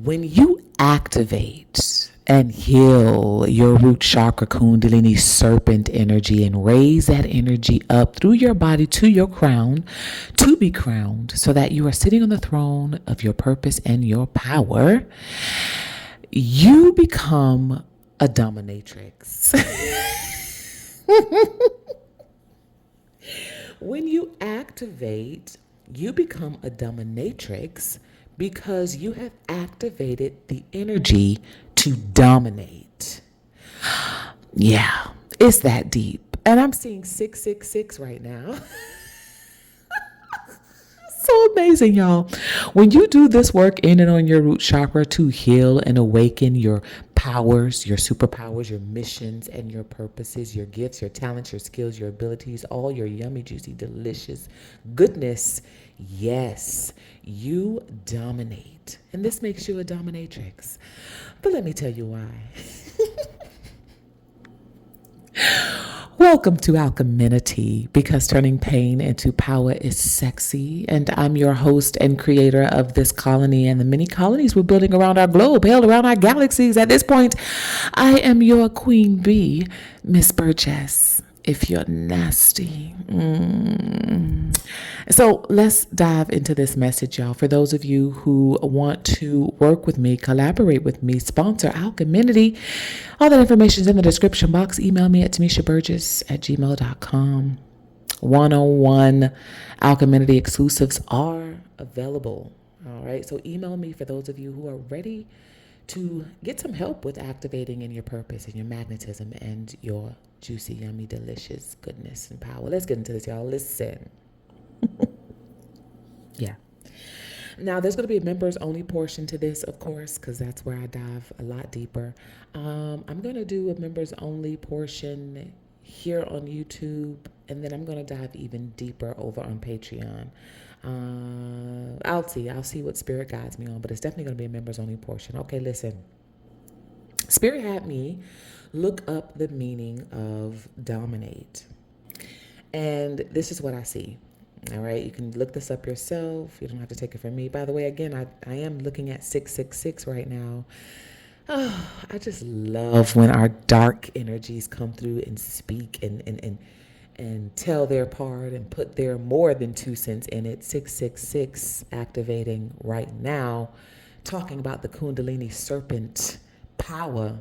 When you activate and heal your root chakra kundalini serpent energy and raise that energy up through your body to your crown to be crowned so that you are sitting on the throne of your purpose and your power, you become a dominatrix. When you activate, you become a dominatrix because you have activated the energy to dominate. Yeah, it's that deep. And I'm seeing 666 right now. So amazing, y'all. When you do this work in and on your root chakra to heal and awaken your powers, your superpowers, your missions, and your purposes, your gifts, your talents, your skills, your abilities, all your yummy, juicy, delicious goodness, yes, you dominate. And this makes you a dominatrix. But let me tell you why. Welcome to Alcheminity, because turning pain into power is sexy. And I'm your host and creator of this colony and the many colonies we're building around our globe, held around our galaxies. At this point, I am your queen bee, Miss Burgess, if you're nasty. So let's dive into this message, y'all. For those of you who want to work with me, collaborate with me, sponsor Alcheminity, all that information is in the description box. Email me at timmeshaburgess@gmail.com. One-on-one Alcheminity exclusives are available. All right. So email me for those of you who are ready to get some help with activating in your purpose and your magnetism and your juicy, yummy, delicious goodness and power. Let's get into this, y'all. Listen. Yeah. Now, there's going to be a members only portion to this, of course, because that's where I dive a lot deeper. I'm going to do a members only portion here on YouTube, and then I'm going to dive even deeper over on Patreon. I'll see what spirit guides me on, but it's definitely going to be a members only portion. Okay, listen. Spirit had me look up the meaning of dominate. And this is what I see. All right, you can look this up yourself. You don't have to take it from me. By the way, again, I am looking at 666 right now. Oh, I just love when our dark energies come through and speak and tell their part and put their more than 2 cents in it. 666 activating right now, talking about the Kundalini serpent power.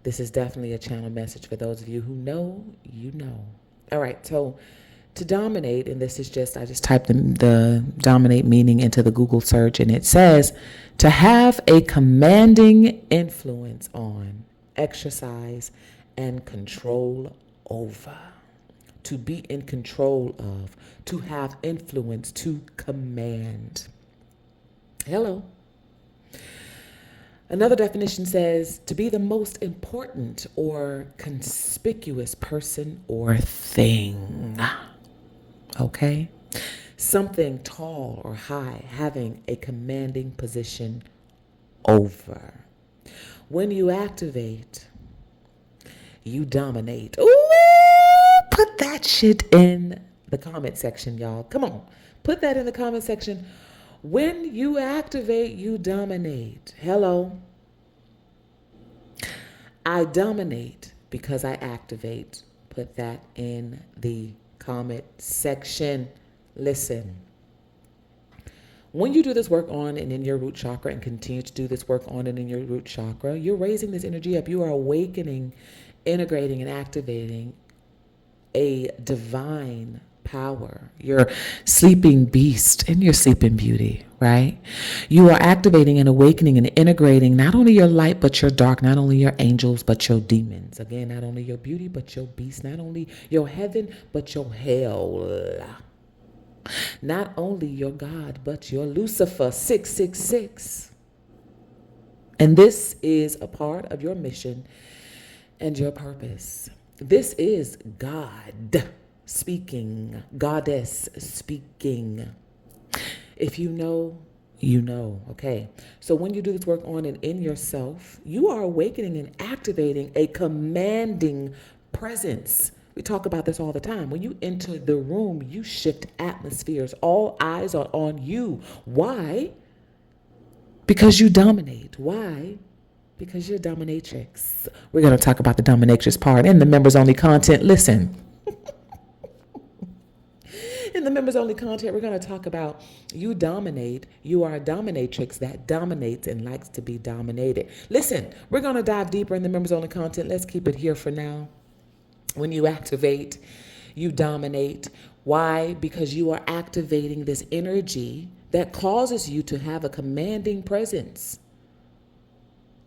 This is definitely a channel message for those of you who know, you know. All right, so to dominate, and this is just, I just typed the dominate meaning into the Google search, and it says to have a commanding influence on, exercise, and control over. To be in control of, to have influence, to command. Hello. Another definition says to be the most important or conspicuous person or thing. Okay? Something tall or high, having a commanding position over. When you activate, you dominate. Ooh, put that shit in the comment section, y'all. Come on. Put that in the comment section. When you activate, you dominate. Hello. I dominate because I activate. Put that in the comment section. Listen. When you do this work on and in your root chakra and continue to do this work on and in your root chakra, you're raising this energy up. You are awakening, integrating, and activating a divine power, your sleeping beast and your sleeping beauty, right? You are activating and awakening and integrating not only your light, but your dark, not only your angels, but your demons. Again, not only your beauty, but your beast, not only your heaven, but your hell. Not only your God, but your Lucifer, 666. And this is a part of your mission and your purpose. This is God speaking, goddess speaking. If you know, you know. Okay. So when you do this work on and in yourself, you are awakening and activating a commanding presence. We talk about this all the time. When you enter the room, you shift atmospheres. All eyes are on you. Why? Because you dominate. Why? Because you're a dominatrix. We're going to talk about the dominatrix part in the members only content. Listen. In the members only content, we're going to talk about you dominate. You are a dominatrix that dominates and likes to be dominated. Listen, we're going to dive deeper in the members only content. Let's keep it here for now. When you activate, you dominate. Why? Because you are activating this energy that causes you to have a commanding presence.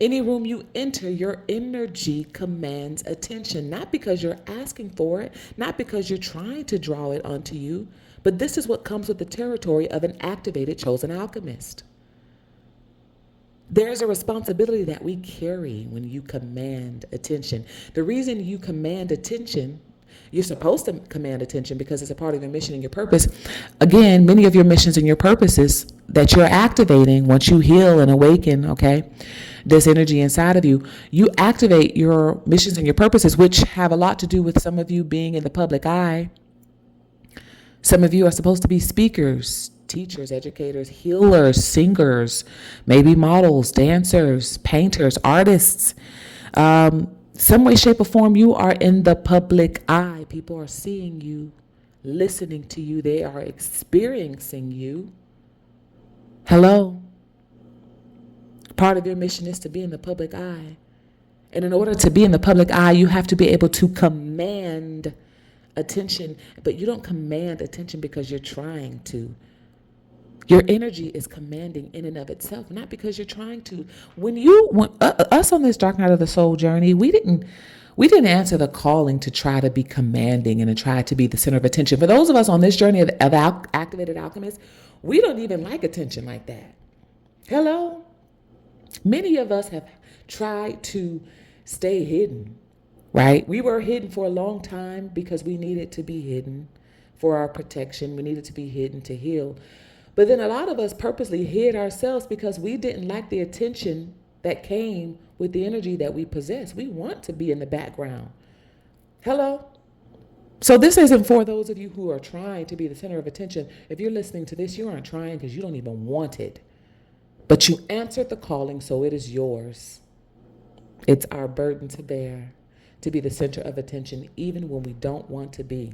Any room you enter, your energy commands attention, not because you're asking for it, not because you're trying to draw it onto you, but this is what comes with the territory of an activated chosen alchemist. There's a responsibility that we carry when you command attention. The reason you command attention, you're supposed to command attention because it's a part of your mission and your purpose. Again, many of your missions and your purposes that you're activating once you heal and awaken, okay, this energy inside of you, you activate your missions and your purposes, which have a lot to do with some of you being in the public eye. Some of you are supposed to be speakers, teachers, educators, healers, singers, maybe models, dancers, painters, artists. Some way, shape, or form, you are in the public eye. People are seeing you, listening to you. They are experiencing you. Hello. Part of your mission is to be in the public eye. And in order to be in the public eye, you have to be able to command attention. But you don't command attention because you're trying to. Your energy is commanding in and of itself, not because you're trying to. When us on this dark night of the soul journey, we didn't answer the calling to try to be commanding and to try to be the center of attention. For those of us on this journey of activated alchemists, we don't even like attention like that. Hello? Many of us have tried to stay hidden, right? We were hidden for a long time because we needed to be hidden for our protection. We needed to be hidden to heal. But then a lot of us purposely hid ourselves because we didn't like the attention that came with the energy that we possess. We want to be in the background. Hello? So this isn't for those of you who are trying to be the center of attention. If you're listening to this, you aren't trying because you don't even want it. But you answered the calling, so it is yours. It's our burden to bear, to be the center of attention, even when we don't want to be.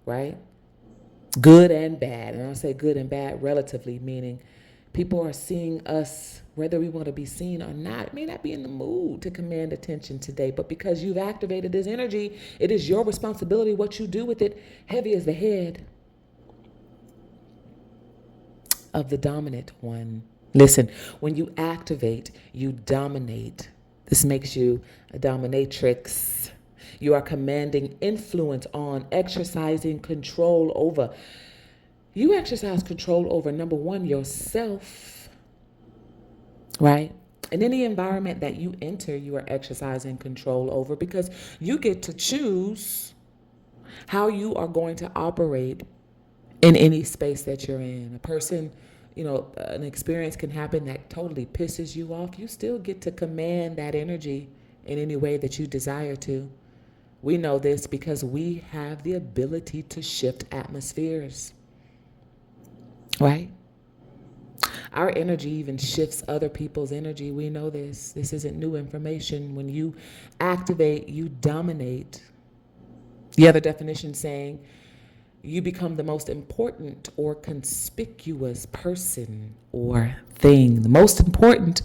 Right? Good and bad. And I say good and bad relatively, meaning people are seeing us, whether we want to be seen or not. May not be in the mood to command attention today, but because you've activated this energy, it is your responsibility what you do with it. Heavy as the head of the dominant one. Listen, when you activate, you dominate. This makes you a dominatrix. You are commanding influence on, exercising control over. You exercise control over, number one, yourself, right? In any environment that you enter, you are exercising control over because you get to choose how you are going to operate in any space that you're in. A person, an experience can happen that totally pisses you off. You still get to command that energy in any way that you desire to. We know this because we have the ability to shift atmospheres, right? Our energy even shifts other people's energy. We know this. This isn't new information. When you activate, you dominate. The other definition saying you become the most important or conspicuous person or thing. The most important,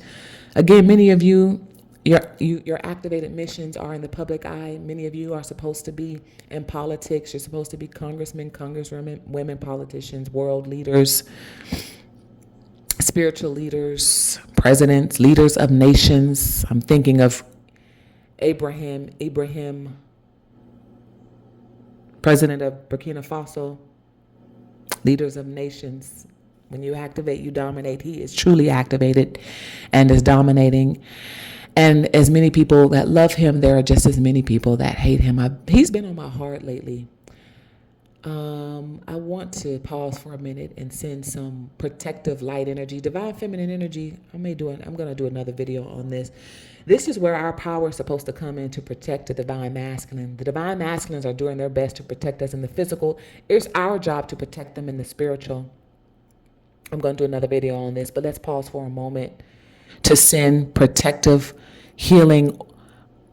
again, many of you, your activated missions are in the public eye. Many of you are supposed to be in politics. You're supposed to be congressmen, congresswomen, women, politicians, world leaders, spiritual leaders, presidents, leaders of nations. I'm thinking of Ibrahim, president of Burkina Faso, leaders of nations. When you activate, you dominate. He is truly activated and is dominating. And as many people that love him, there are just as many people that hate him. He's been on my heart lately. I want to pause for a minute and send some protective light energy, divine feminine energy. I'm going to do another video on this. This is where our power is supposed to come in to protect the divine masculine. The divine masculines are doing their best to protect us in the physical. It's our job to protect them in the spiritual. I'm going to do another video on this, but let's pause for a moment to send protective, healing,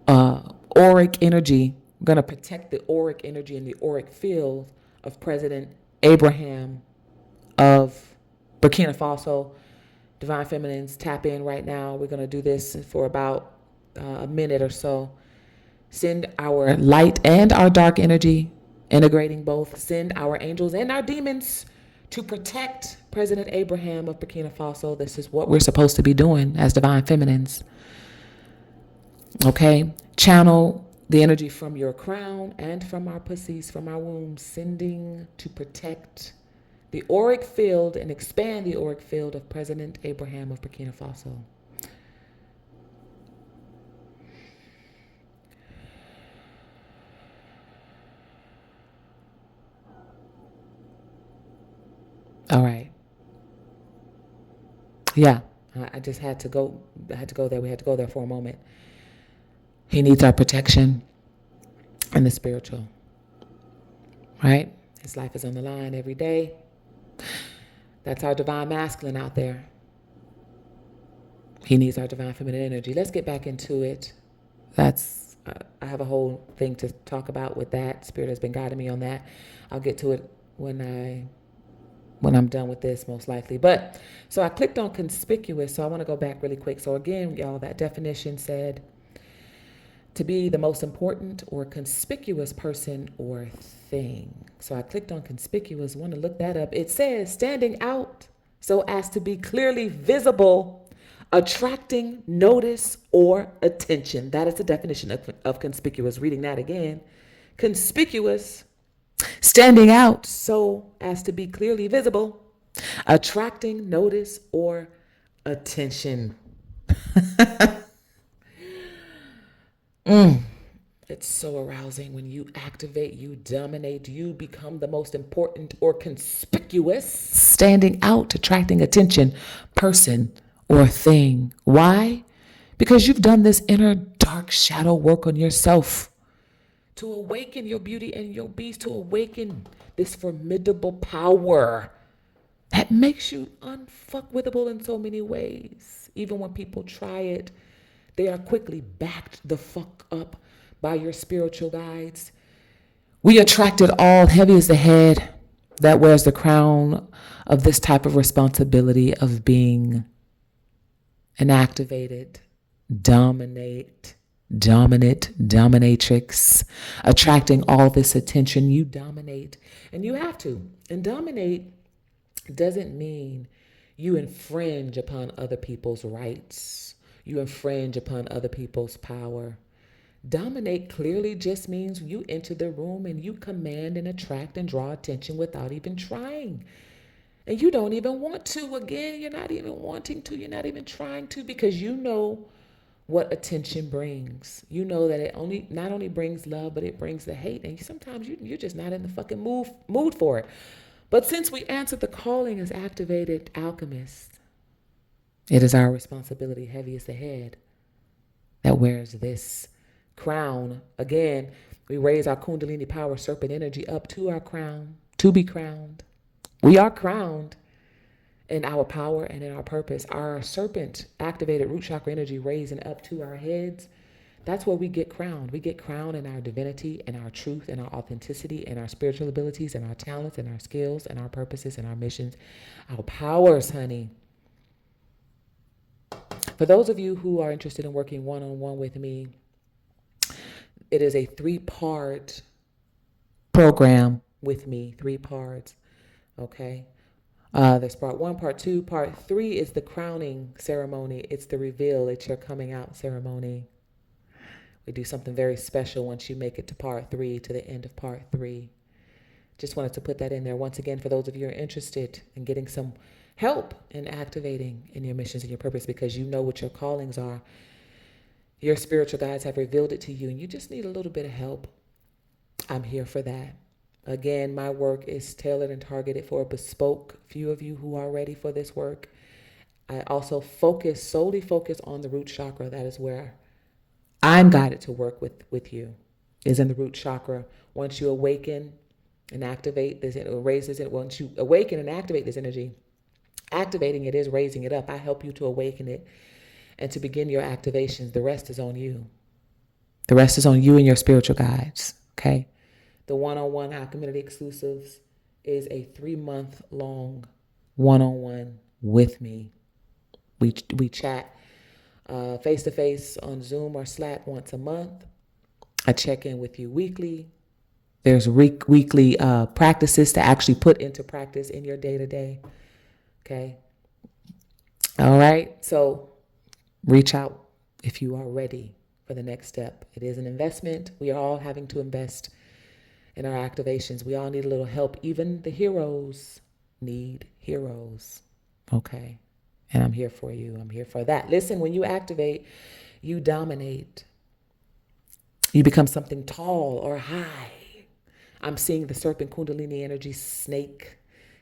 auric energy. We're going to protect the auric energy and the auric field of President Abraham of Burkina Faso. Divine Feminines, tap in right now. We're going to do this for about a minute or so. Send our light and our dark energy, integrating both. Send our angels and our demons to protect President Abraham of Burkina Faso. This is what we're supposed to be doing as Divine Feminines. Okay? Channel the energy from your crown and from our pussies, from our wombs, sending to protect the auric field and expand the auric field of President Abraham of Burkina Faso. All right. Yeah, I just had to go. I had to go there. We had to go there for a moment. He needs our protection and the spiritual. Right? His life is on the line every day. That's our divine masculine out there. He needs our divine feminine energy. Let's get back into it. That's I have a whole thing to talk about with that. Spirit has been guiding me on that. I'll get to it when I'm done with this, most likely. But so I clicked on conspicuous. So I want to go back really quick. So again, y'all, that definition said to be the most important or conspicuous person or thing. So I clicked on conspicuous, want to look that up. It says standing out so as to be clearly visible, attracting notice or attention. That is the definition of conspicuous. Reading that again. Conspicuous, standing out so as to be clearly visible, attracting notice or attention. It's so arousing when you activate, you dominate, you become the most important or conspicuous, standing out, attracting attention, person or thing. Why? Because you've done this inner dark shadow work on yourself to awaken your beauty and your beast, to awaken this formidable power that makes you unfuckwithable in so many ways. Even when people try it, they are quickly backed the fuck up by your spiritual guides. We attracted all heavy as the head that wears the crown of this type of responsibility of being an activated, dominant dominatrix, attracting all this attention. You dominate, and you have to. And dominate doesn't mean you infringe upon other people's rights. You infringe upon other people's power. Dominate clearly just means you enter the room and you command and attract and draw attention without even trying. And you don't even want to. Again, you're not even wanting to. You're not even trying to, because you know what attention brings. You know that it not only brings love, but it brings the hate. And sometimes you're just not in the fucking mood for it. But since we answered the calling as activated alchemists, it is our responsibility, heavy as the head, that wears this crown. Again, we raise our kundalini power, serpent energy up to our crown, to be crowned. We are crowned in our power and in our purpose. Our serpent activated root chakra energy raising up to our heads. That's where we get crowned. We get crowned in our divinity and our truth and our authenticity and our spiritual abilities and our talents and our skills and our purposes and our missions, our powers, honey. For those of you who are interested in working one-on-one with me, it is a 3-part program with me, 3 parts, okay? There's part 1, part 2, part 3 is the crowning ceremony. It's the reveal. It's your coming out ceremony. We do something very special once you make it to part 3, to the end of part 3. Just wanted to put that in there once again for those of you who are interested in getting some help in activating in your missions and your purpose, because you know what your callings are. Your spiritual guides have revealed it to you, and you just need a little bit of help. I'm here for that. Again, my work is tailored and targeted for a bespoke few of you who are ready for this work. I also solely focus on the root chakra. That is where I'm guided to work with you, is in the root chakra. Once you awaken and activate this, it raises it. Once you awaken and activate this energy, Activating it is raising it up. I help you to awaken it and to begin your activations. The rest is on you. The rest is on you and your spiritual guides, okay? The one-on-one Alcheminity exclusives is a 3-month long one-on-one with me. We chat face-to-face on Zoom or Slack once a month. I check in with you weekly. There's weekly practices to actually put into practice in your day-to-day, okay? All right, so reach out if you are ready for the next step. It is an investment. We are all having to invest in our activations. We all need a little help. Even the heroes need heroes. Okay. And I'm here for you. I'm here for that. Listen, when you activate, you dominate. You become something tall or high. I'm seeing the serpent kundalini energy snake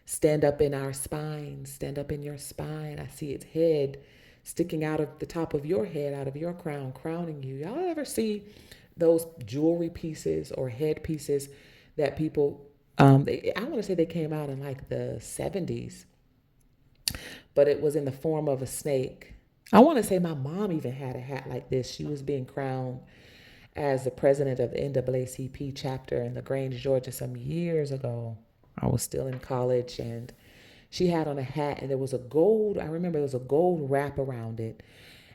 stand up in our spine, stand up in your spine. I see its head sticking out of the top of your head, out of your crown, crowning you. Y'all ever see those jewelry pieces or head pieces that people, I want to say they came out in like the 70s, but it was in the form of a snake. I want to say my mom even had a hat like this. She was being crowned as the president of the NAACP chapter in LaGrange, Georgia, some years ago. I was still in college, and she had on a hat, and there was a gold, I remember there was a gold wrap around it.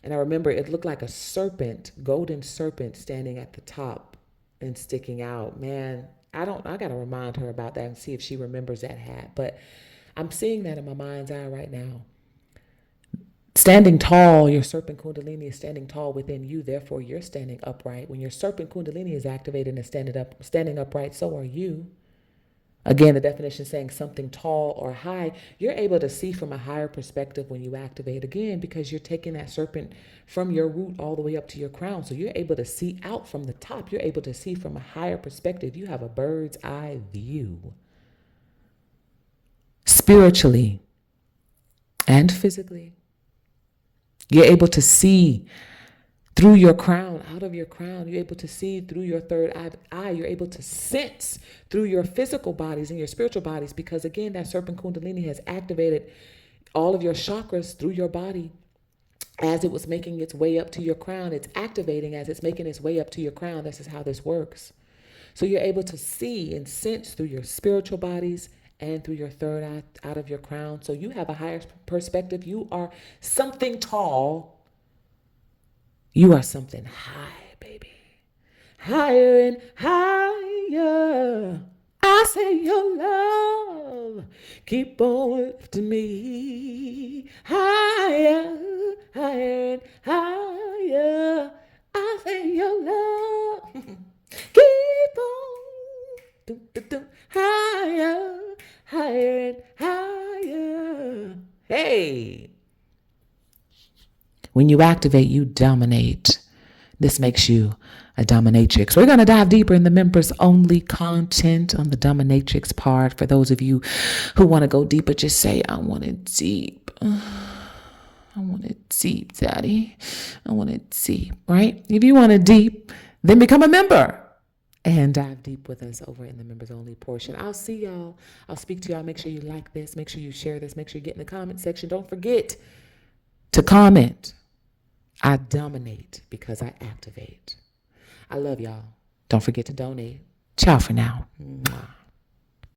And I remember it looked like a serpent, golden serpent standing at the top and sticking out. Man, I got to remind her about that and see if she remembers that hat. But I'm seeing that in my mind's eye right now. Standing tall, your serpent kundalini is standing tall within you. Therefore, you're standing upright. When your serpent kundalini is activated and standing upright, so are you. Again, the definition saying something tall or high, you're able to see from a higher perspective when you activate, again, because you're taking that serpent from your root all the way up to your crown. So you're able to see out from the top. You're able to see from a higher perspective. You have a bird's eye view. Spiritually and physically, you're able to see through your crown, out of your crown. You're able to see through your third eye. You're able to sense through your physical bodies and your spiritual bodies, because again, that serpent kundalini has activated all of your chakras through your body as it was making its way up to your crown. It's activating as it's making its way up to your crown. This is how this works. So you're able to see and sense through your spiritual bodies and through your third eye out of your crown. So you have a higher perspective. You are something tall. You are something high, baby. Higher and higher. I say your love. Keep on lifting me. Higher, higher and higher. I say your love. Keep on. Higher, higher and higher. Hey. When you activate, you dominate. This makes you a dominatrix. We're going to dive deeper in the members only content on the dominatrix part. For those of you who want to go deeper, just say, I want it deep. I want it deep, daddy. I want it deep, right? If you want it deep, then become a member and dive deep with us over in the members only portion. I'll see y'all. I'll speak to y'all. Make sure you like this. Make sure you share this. Make sure you get in the comment section. Don't forget to comment. I dominate because I activate. I love y'all. Don't forget to donate. Ciao for now. Mwah.